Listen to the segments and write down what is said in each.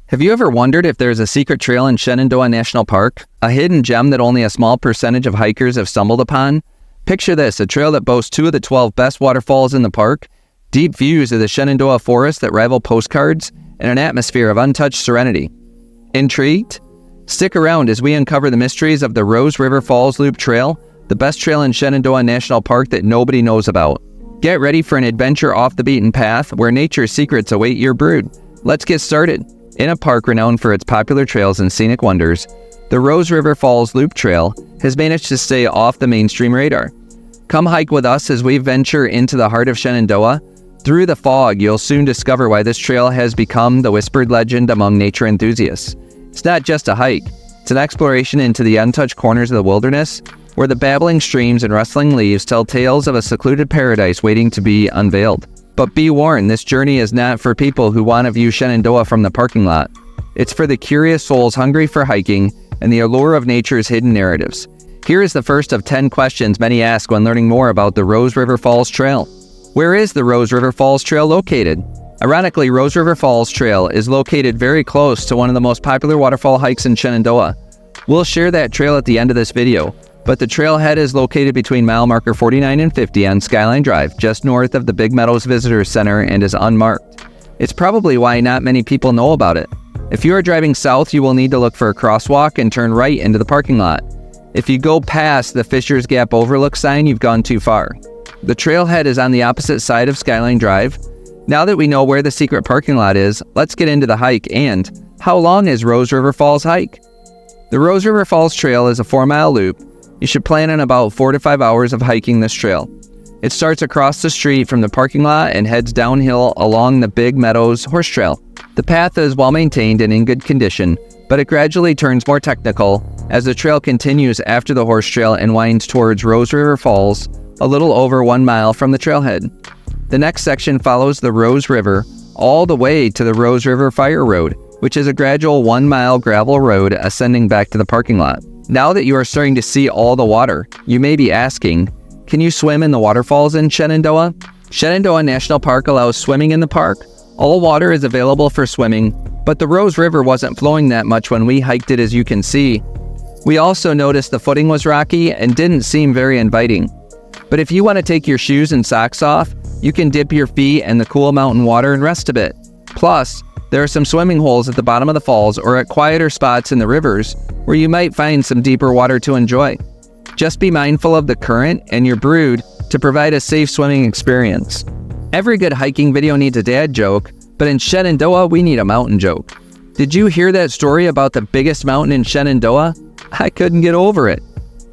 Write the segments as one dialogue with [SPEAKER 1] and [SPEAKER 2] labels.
[SPEAKER 1] Have you ever wondered if there's a secret trail in Shenandoah National Park? A hidden gem that only a small percentage of hikers have stumbled upon? Picture this, a trail that boasts 2 of the 12 best waterfalls in the park, deep views of the Shenandoah forest that rival postcards, and an atmosphere of untouched serenity. Intrigued? Stick around as we uncover the mysteries of the Rose River Falls Loop Trail, the best trail in Shenandoah National Park that nobody knows about. Get ready for an adventure off the beaten path where nature's secrets await your brood. Let's get started. In a park renowned for its popular trails and scenic wonders, the Rose River Falls Loop Trail has managed to stay off the mainstream radar. Come hike with us as we venture into the heart of Shenandoah. Through the fog, you'll soon discover why this trail has become the whispered legend among nature enthusiasts. It's not just a hike, it's an exploration into the untouched corners of the wilderness, where the babbling streams and rustling leaves tell tales of a secluded paradise waiting to be unveiled. But be warned, this journey is not for people who want to view Shenandoah from the parking lot. It's for the curious souls hungry for hiking and the allure of nature's hidden narratives. Here is the first of 10 questions many ask when learning more about the Rose River Falls Trail. Where is the Rose River Falls Trail located? Ironically, Rose River Falls Trail is located very close to one of the most popular waterfall hikes in Shenandoah. We'll share that trail at the end of this video, but the trailhead is located between mile marker 49 and 50 on Skyline Drive, just north of the Big Meadows Visitor Center, and is unmarked. It's probably why not many people know about it. If you are driving south, you will need to look for a crosswalk and turn right into the parking lot. If you go past the Fisher's Gap Overlook sign, you've gone too far. The trailhead is on the opposite side of Skyline Drive. Now that we know where the secret parking lot is, let's get into the hike. And how long is Rose River Falls hike? The Rose River Falls Trail is a 4-mile loop. You should plan on about 4 to 5 hours of hiking this trail. It starts across the street from the parking lot and heads downhill along the Big Meadows Horse Trail. The path is well maintained and in good condition, but it gradually turns more technical as the trail continues after the horse trail and winds towards Rose River Falls, a little over 1 mile from the trailhead. The next section follows the Rose River all the way to the Rose River Fire Road, which is a gradual 1-mile gravel road ascending back to the parking lot. Now that you are starting to see all the water, you may be asking, can you swim in the waterfalls in Shenandoah? Shenandoah National Park allows swimming in the park. All water is available for swimming, but the Rose River wasn't flowing that much when we hiked it, as you can see. We also noticed the footing was rocky and didn't seem very inviting. But if you want to take your shoes and socks off, you can dip your feet in the cool mountain water and rest a bit. Plus, there are some swimming holes at the bottom of the falls or at quieter spots in the rivers where you might find some deeper water to enjoy. Just be mindful of the current and your brood to provide a safe swimming experience. Every good hiking video needs a dad joke, but in Shenandoah, we need a mountain joke. Did you hear that story about the biggest mountain in Shenandoah? I couldn't get over it.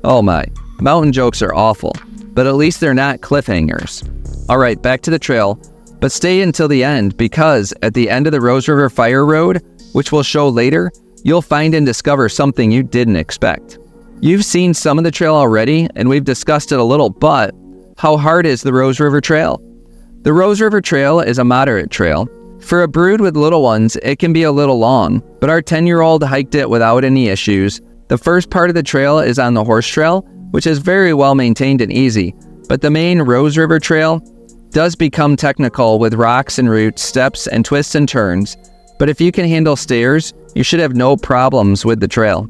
[SPEAKER 1] Oh my, mountain jokes are awful, but at least they're not cliffhangers. All right, back to the trail. But stay until the end, because at the end of the Rose River Fire Road, which we'll show later, you'll find and discover something you didn't expect. You've seen some of the trail already, and we've discussed it a little, but how hard is the Rose River Trail? The Rose River Trail is a moderate trail. For a brood with little ones, it can be a little long, but our 10-year-old hiked it without any issues. The first part of the trail is on the horse trail, which is very well maintained and easy, but the main Rose River Trail does become technical with rocks and roots, steps, and twists and turns, but if you can handle stairs, you should have no problems with the trail.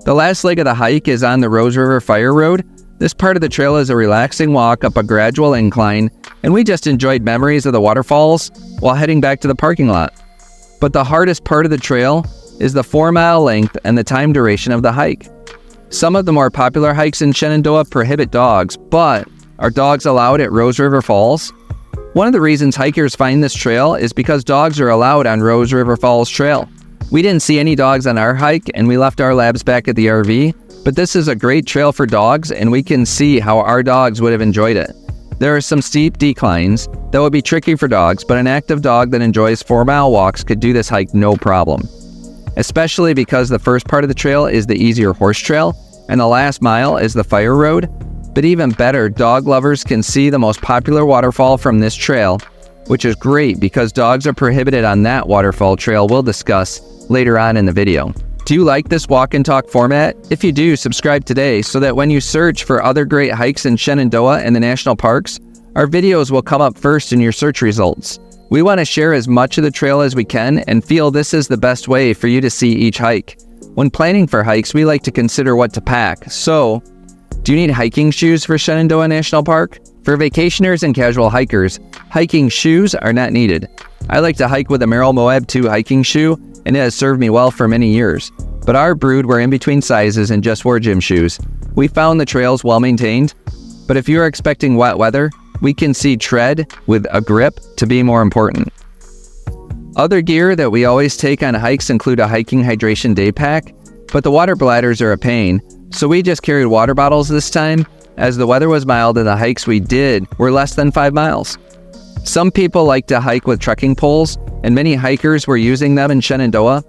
[SPEAKER 1] The last leg of the hike is on the Rose River Fire Road. This part of the trail is a relaxing walk up a gradual incline, and we just enjoyed memories of the waterfalls while heading back to the parking lot. But the hardest part of the trail is the 4-mile length and the time duration of the hike. Some of the more popular hikes in Shenandoah prohibit dogs, but are dogs allowed at Rose River Falls? One of the reasons hikers find this trail is because dogs are allowed on Rose River Falls Trail. We didn't see any dogs on our hike, and we left our labs back at the RV, but this is a great trail for dogs, and we can see how our dogs would have enjoyed it. There are some steep declines that would be tricky for dogs, but an active dog that enjoys 4-mile walks could do this hike no problem. Especially because the first part of the trail is the easier horse trail, and the last mile is the fire road. But even better, dog lovers can see the most popular waterfall from this trail, which is great because dogs are prohibited on that waterfall trail we'll discuss later on in the video. Do you like this walk and talk format? If you do, subscribe today so that when you search for other great hikes in Shenandoah and the national parks, our videos will come up first in your search results. We want to share as much of the trail as we can and feel this is the best way for you to see each hike. When planning for hikes, we like to consider what to pack. So, do you need hiking shoes for Shenandoah National Park? For vacationers and casual hikers, hiking shoes are not needed. I like to hike with a Merrell Moab 2 hiking shoe, and it has served me well for many years. But our brood were in between sizes and just wore gym shoes. We found the trails well maintained, but if you are expecting wet weather, we can see tread with a grip to be more important. Other gear that we always take on hikes include a hiking hydration day pack, but the water bladders are a pain, so we just carried water bottles this time, as the weather was mild and the hikes we did were less than 5 miles. Some people like to hike with trekking poles, and many hikers were using them in Shenandoah.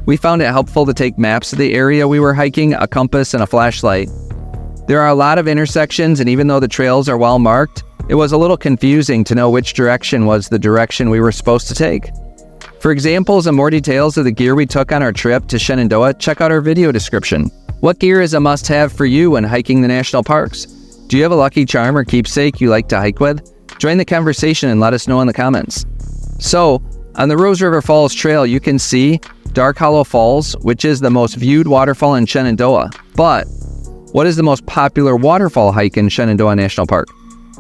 [SPEAKER 1] We found it helpful to take maps of the area we were hiking, a compass, and a flashlight. There are a lot of intersections, and even though the trails are well marked, it was a little confusing to know which direction was the direction we were supposed to take. For examples and more details of the gear we took on our trip to Shenandoah, check out our video description. What gear is a must-have for you when hiking the national parks? Do you have a lucky charm or keepsake you like to hike with? Join the conversation and let us know in the comments. So, on the Rose River Falls Trail, you can see Dark Hollow Falls, which is the most viewed waterfall in Shenandoah. But, what is the most popular waterfall hike in Shenandoah National Park?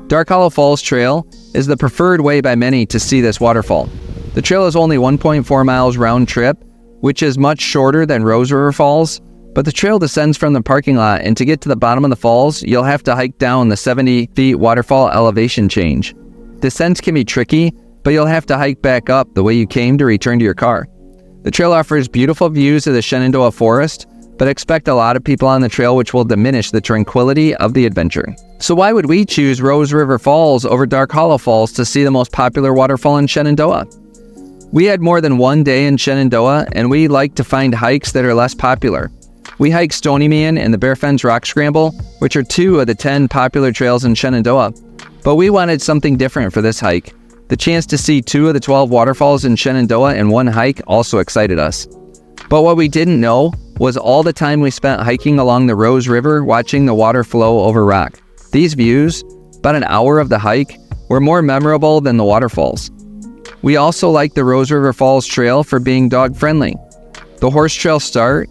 [SPEAKER 1] Dark Hollow Falls Trail is the preferred way by many to see this waterfall. The trail is only 1.4 miles round trip, which is much shorter than Rose River Falls, but the trail descends from the parking lot, and to get to the bottom of the falls, you'll have to hike down the 70 feet waterfall elevation change. Descents can be tricky, but you'll have to hike back up the way you came to return to your car. The trail offers beautiful views of the Shenandoah forest, but expect a lot of people on the trail, which will diminish the tranquility of the adventure. So why would we choose Rose River Falls over Dark Hollow Falls to see the most popular waterfall in Shenandoah? We had more than one day in Shenandoah, and we like to find hikes that are less popular. We hiked Stony Man and the Bear Fens Rock Scramble, which are 2 of the 10 popular trails in Shenandoah. But we wanted something different for this hike. The chance to see 2 of the 12 waterfalls in Shenandoah in one hike also excited us. But what we didn't know was all the time we spent hiking along the Rose River watching the water flow over rock. These views, about an hour of the hike, were more memorable than the waterfalls. We also like the Rose River Falls Trail for being dog-friendly. The horse trail start,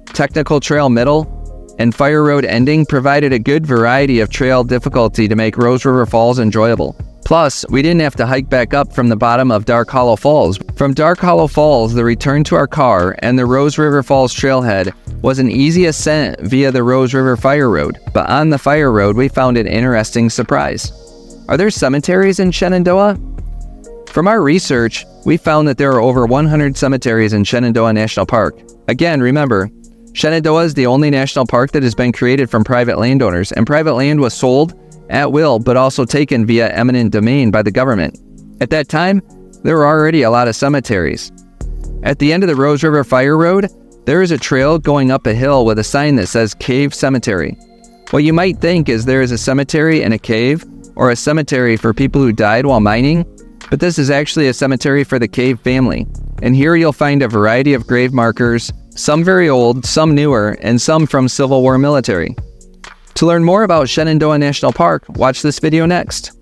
[SPEAKER 1] technical trail middle, and fire road ending provided a good variety of trail difficulty to make Rose River Falls enjoyable. Plus, we didn't have to hike back up from the bottom of Dark Hollow Falls. From Dark Hollow Falls, the return to our car and the Rose River Falls trailhead was an easy ascent via the Rose River Fire Road. But on the Fire Road, we found an interesting surprise. Are there cemeteries in Shenandoah? From our research, we found that there are over 100 cemeteries in Shenandoah National Park. Again, remember, Shenandoah is the only national park that has been created from private landowners, and private land was sold at will, but also taken via eminent domain by the government. At that time, there were already a lot of cemeteries. At the end of the Rose River Fire Road, there is a trail going up a hill with a sign that says Cave Cemetery. What you might think is there is a cemetery in a cave, or a cemetery for people who died while mining, but this is actually a cemetery for the Cave family. And here you'll find a variety of grave markers, some very old, some newer, and some from Civil War military. To learn more about Shenandoah National Park, watch this video next.